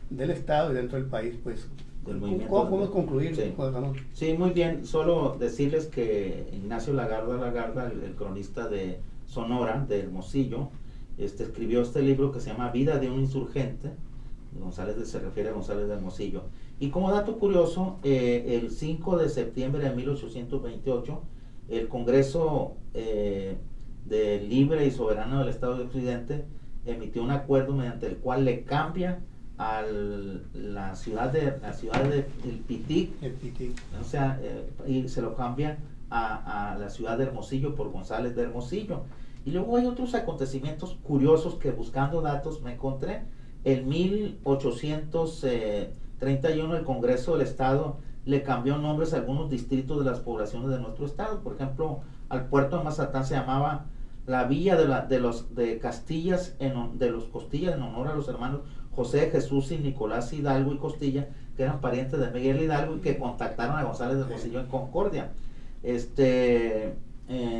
del Estado y dentro del país, pues. ¿Cómo podemos concluir, sí. Juan Ramón? Sí, muy bien. Solo decirles que Ignacio Lagarda, el cronista de Sonora, de Hermosillo, escribió este libro que se llama Vida de un insurgente. Se refiere a González de Hermosillo. Y como dato curioso, el 5 de septiembre de 1828, el Congreso Libre y Soberano del Estado de Occidente emitió un acuerdo mediante el cual le cambia a la ciudad de El Pitic, o sea, y se lo cambia a la ciudad de Hermosillo por González de Hermosillo. Y luego hay otros acontecimientos curiosos que, buscando datos, me encontré. En 1831 el Congreso del Estado le cambió nombres a algunos distritos de las poblaciones de nuestro estado. Por ejemplo, al puerto de Mazatlán se llamaba la Villa de Castillas, de los Costillas, en honor a los hermanos José, Jesús y Nicolás Hidalgo y Costilla, que eran parientes de Miguel Hidalgo y que contactaron a González de Hermosillo en Concordia.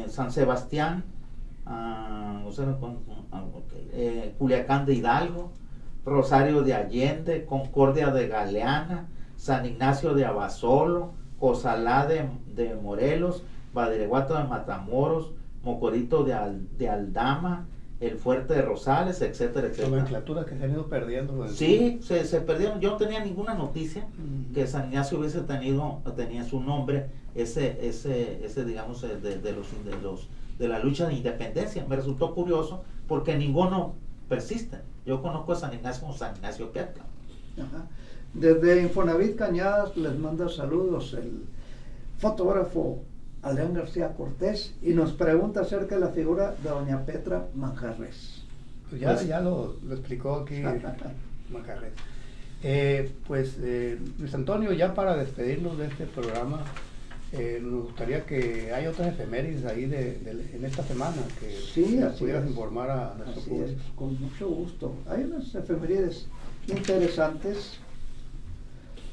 San Sebastián, Culiacán de Hidalgo, Rosario de Allende, Concordia de Galeana, San Ignacio de Abasolo, Cozalá de Morelos, Badiraguato de Matamoros, Mocorito de Aldama, el Fuerte de Rosales, etcétera, etcétera. Nomenclaturas que se han ido perdiendo. Sí, se perdieron. Yo no tenía ninguna noticia que San Ignacio hubiese tenía su nombre, digamos, de la lucha de independencia. Me resultó curioso porque ninguno persiste. Yo conozco a San Ignacio como San Ignacio Piatla. Ajá. Desde Infonavit Cañadas les manda saludos el fotógrafo Adrián García Cortés y nos pregunta acerca de la figura de doña Petra Manjarres. Pues ya lo explicó aquí Manjarres. Luis Antonio, ya para despedirnos de este programa, nos gustaría que hay otras efemérides ahí en esta semana que sí, pudieras informar a nuestro público. Con mucho gusto. Hay unas efemérides interesantes.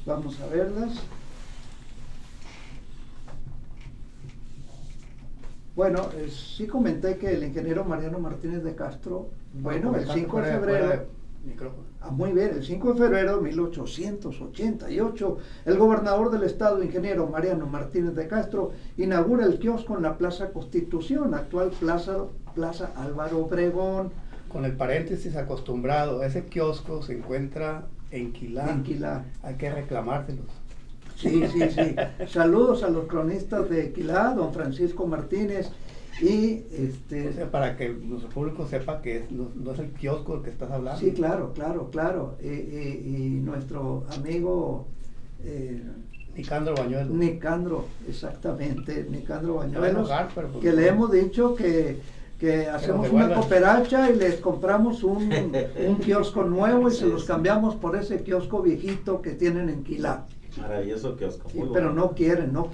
Vamos a verlas. Bueno, sí comenté que el ingeniero Mariano Martínez de Castro, el 5 de febrero, muy bien, el 5 de febrero de 1888, el gobernador del estado, ingeniero Mariano Martínez de Castro, inaugura el kiosco en la Plaza Constitución, actual Plaza Álvaro Obregón. Con el paréntesis acostumbrado, ese kiosco se encuentra en Quilá. Hay que reclamárselos. Sí. Saludos a los cronistas de Quilá, don Francisco Martínez y O sea, para que nuestro público sepa que no es el kiosco del que estás hablando. Sí, claro. Y nuestro amigo Nicandro Bañuelos. Nicandro Bañuelos, pues, que le hemos dicho que hacemos una cooperacha y les compramos un kiosco nuevo y se los cambiamos por ese kiosco viejito que tienen en Quilá. Maravilloso kiosco. Sí, pero no quieren. No,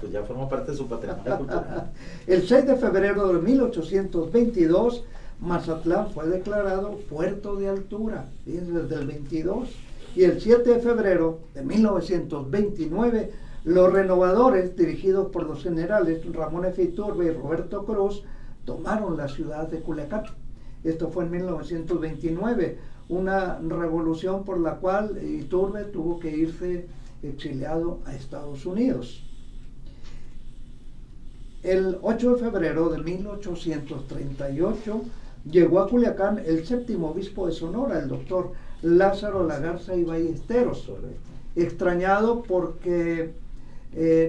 pues ya forma parte de su patrimonio cultural. El 6 de febrero de 1822, Mazatlán fue declarado puerto de altura, desde el 22. Y el 7 de febrero de 1929, los renovadores, dirigidos por los generales Ramón F. Iturbe y Roberto Cruz, tomaron la ciudad de Culiacán. Esto fue en 1929, una revolución por la cual Iturbe tuvo que irse exiliado a Estados Unidos. el 8 de febrero de 1838 llegó a Culiacán el séptimo obispo de Sonora, el doctor Lázaro Lagarza y Ballesteros, extrañado porque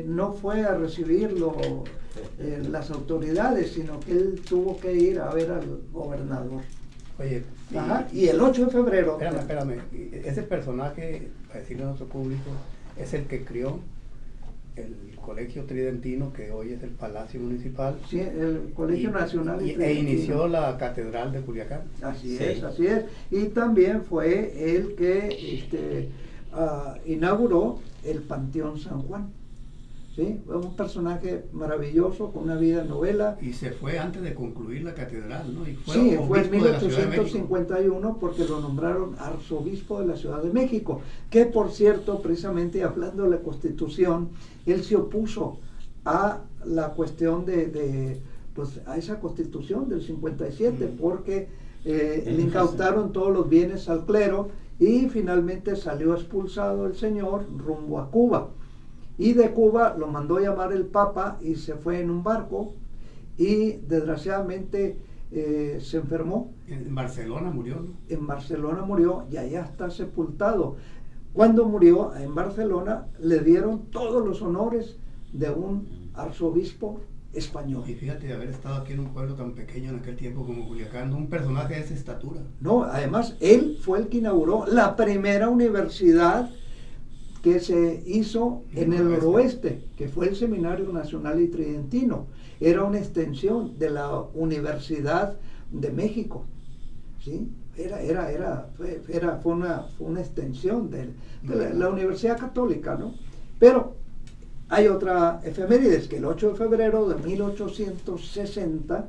no fue a recibirlo las autoridades, sino que él tuvo que ir a ver al gobernador. Oye, Ajá, y el 8 de febrero... Espérame. Ese personaje, para decirle a nuestro público, es el que crió el Colegio Tridentino, que hoy es el Palacio Municipal. Sí, el Colegio Nacional e inició la Catedral de Culiacán. Así Sí. es, así es. Y también fue el que inauguró el Panteón San Juan. ¿Sí? Fue un personaje maravilloso, con una vida novela. Y se fue antes de concluir la catedral, ¿no? Y Sí, fue en obispo de la Ciudad de México. 1851 porque lo nombraron arzobispo de la Ciudad de México, que por cierto, precisamente hablando de la Constitución, él se opuso a la cuestión pues, a esa Constitución del 57, porque le incautaron todos los bienes al clero y finalmente salió expulsado el señor rumbo a Cuba. Y de Cuba lo mandó llamar el Papa y se fue en un barco y desgraciadamente se enfermó. En Barcelona murió, ¿no? En Barcelona murió y allá está sepultado. Cuando murió en Barcelona le dieron todos los honores de un arzobispo español. Y fíjate de haber estado aquí en un pueblo tan pequeño en aquel tiempo como Culiacán, un personaje de esa estatura. No, además él fue el que inauguró la primera universidad que se hizo en el noroeste, que fue el Seminario Nacional y Tridentino. Era una extensión de la Universidad de México, ¿sí? Fue una extensión de la Universidad Católica, ¿no? Pero hay otra efemérides, que el 8 de febrero de 1860,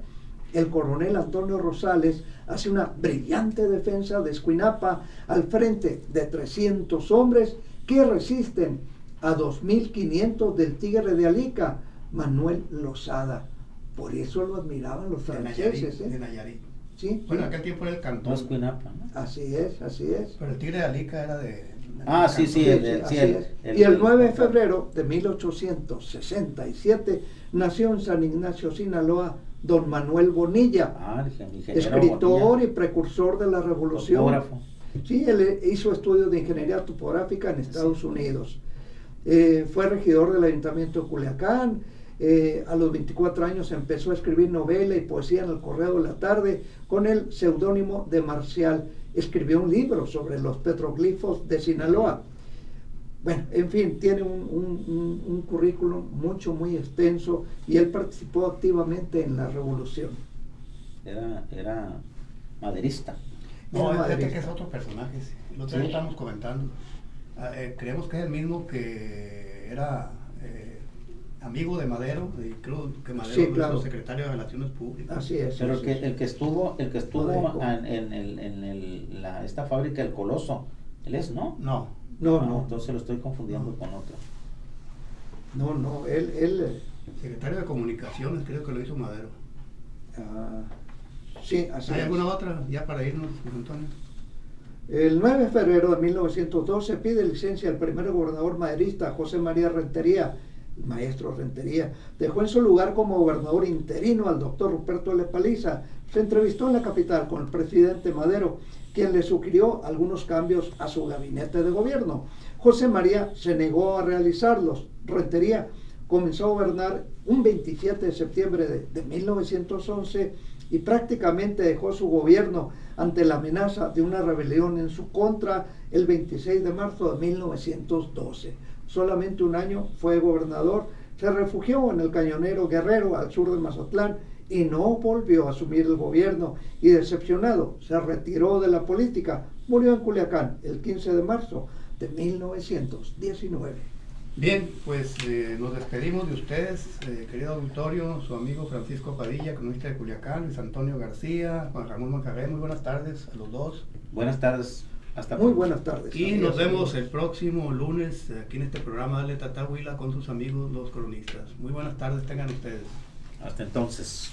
el coronel Antonio Rosales hace una brillante defensa de Escuinapa al frente de 300 hombres que resisten a 2.500 del Tigre de Alica, Manuel Lozada. Por eso lo admiraban los franceses. De Nayarit. ¿Sí? Bueno, en aquel tiempo era el cantón. No es Cuinapa, ¿no? Así es. Pero el Tigre de Alica era de... Ah, sí, sí. Así es. Y el 9 de febrero de 1867 nació en San Ignacio, Sinaloa, don Manuel Bonilla, escritor Bonilla, y precursor de la revolución. Topógrafo. Sí, él hizo estudios de ingeniería topográfica en Estados Unidos. Fue regidor del Ayuntamiento de Culiacán. A los 24 años empezó a escribir novela y poesía en el Correo de la Tarde con el seudónimo de Marcial. Escribió un libro sobre los petroglifos de Sinaloa. Bueno, en fin, tiene un currículum muy extenso y él participó activamente en la revolución. Era maderista. No, Era fíjate que maderista. es otro personaje. Lo otro día estamos comentando. Creemos que es el mismo que era amigo de Madero, y creo que Madero Sí, claro. es su secretario de Relaciones Públicas. Así es. Pero sí, el que estuvo Correcto. en esta fábrica del Coloso, él es, ¿no? No, No. Entonces lo estoy confundiendo No. con otro. No, él secretario de Comunicaciones, creo que lo hizo Madero. sí, así ¿Hay es. alguna otra ya para irnos, José Antonio? El 9 de febrero de 1912 pide licencia al primer gobernador maderista, José María Rentería, el maestro Rentería. Dejó en su lugar como gobernador interino al doctor Ruperto L. Paliza. Se entrevistó en la capital con el presidente Madero, quien le sugirió algunos cambios a su gabinete de gobierno. José María se negó a realizarlos. Rentería comenzó a gobernar un 27 de septiembre de 1911 y prácticamente dejó su gobierno ante la amenaza de una rebelión en su contra el 26 de marzo de 1912. Solamente un año fue gobernador, se refugió en el Cañonero Guerrero al sur de Mazatlán y no volvió a asumir el gobierno y decepcionado se retiró de la política. Murió en Culiacán el 15 de marzo de 1919. Bien, pues nos despedimos de ustedes, querido auditorio, su amigo Francisco Padilla, cronista de Culiacán, Luis Antonio García, Juan Ramón Macarré. Muy buenas tardes a los dos. Buenas tardes. Hasta Muy pronto. buenas tardes. Y amigas nos y vemos amigos. el próximo lunes aquí en este programa Dale Tata Huila con sus amigos los cronistas. Muy buenas tardes tengan ustedes. Hasta entonces.